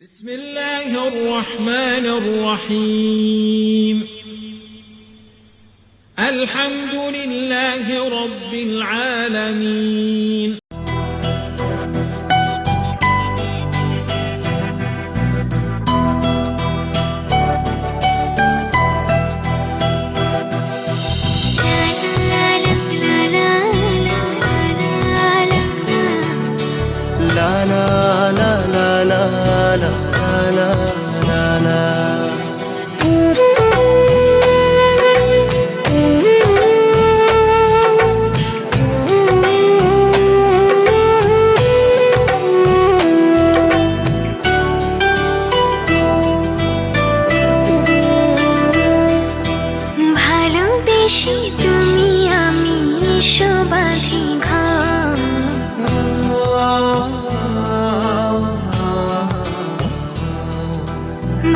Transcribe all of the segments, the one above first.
بسم الله الرحمن الرحيم الحمد لله رب العالمين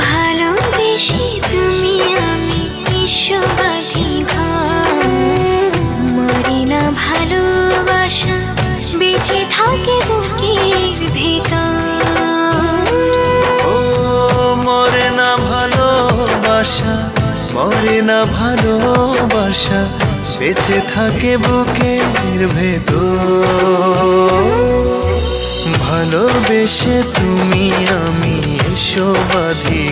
ভালোবেসে তুমি আমি বিশ্ববাধি মরে না ভালোবাসা বেঁচে থাকে বুকের ভেতর। ও মরে না ভালোবাসা, মরে না ভালোবাসা বেঁচে থাকে বুকের ভেতর। ভালোবেসে তুমি আমি শোবাধি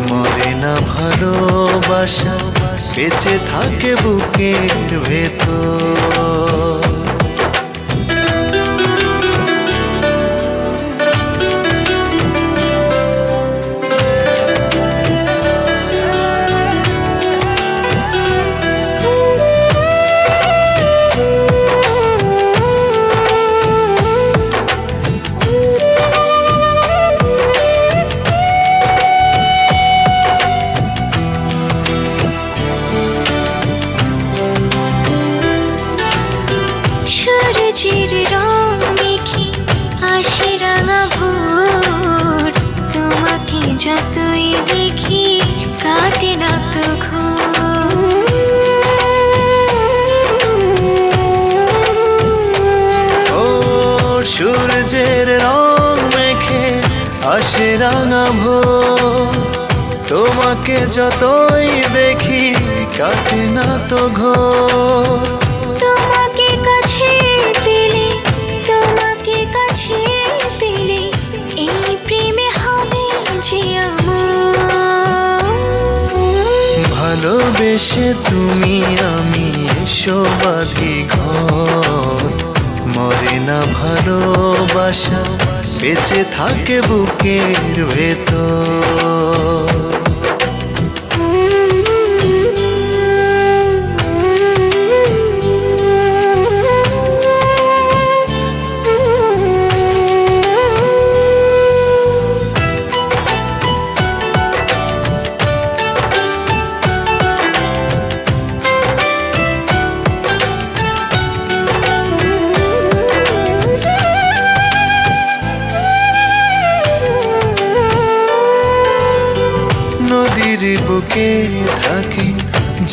মরে না ভালোবাসা বেঁচে থাকে বুকের ভেতর। সূর্যের রং মেখে আসে রাঙা ভোর, তোমাকে যতই দেখি কাটে না তো ঘুম। ও সূর্যের রং মেখে আসে রাঙা ভোর, তোমাকে যতই দেখি কাটে না তো ঘোর। তোমাকে কাছে পেলে, তোমাকে কাছে পেলে এই প্রেমে হবে যে আমার। ভালোবেসে তুমি আমি শোবাধি মরে না ভালোবাসা বেঁচে থাকে বুকের ভেতর। নদীর বুকে থাকে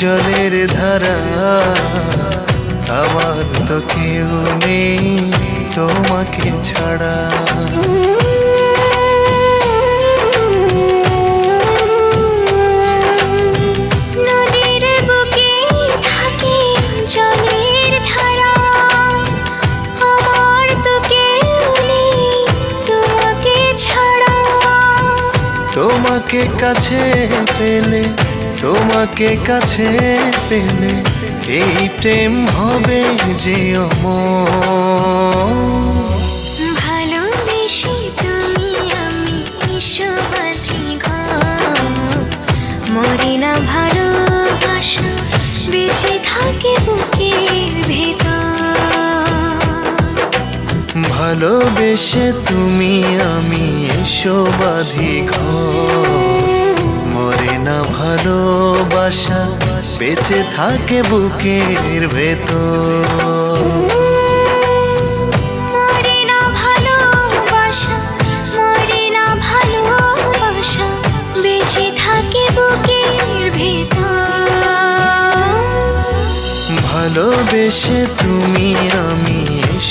জলের ধারা, আমার তো কেউ নেই তোমাকে ছাড়া। নদীর বুকে থাকে জলের ধারা, আমার তো কেউ নেই তোমাকে ছাড়া। তোমাকে কাছে পেলে, তোমাকে কাছে পেলে এই প্রেম হবে যে অমর। ভালোবেসে তুমি আমি শোবাধি মরে না ভালোবাসা বেঁচে থাকে বুকের ভেতর। ভালোবেসে তুমি আমি শোবাধি মরে না ভালোবাসা বেঁচে থাকে বুকের ভেতর। মরে না ভালোবাসা, মরে না ভালোবাসা বেঁচে থাকে বুকের ভেতর। ভালোবেসে তুমি আমি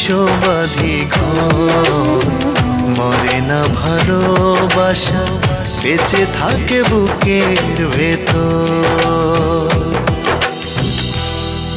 শোবাধি মরে না ভালোবাসা, বেঁচে থাকে বুকের ভেতর।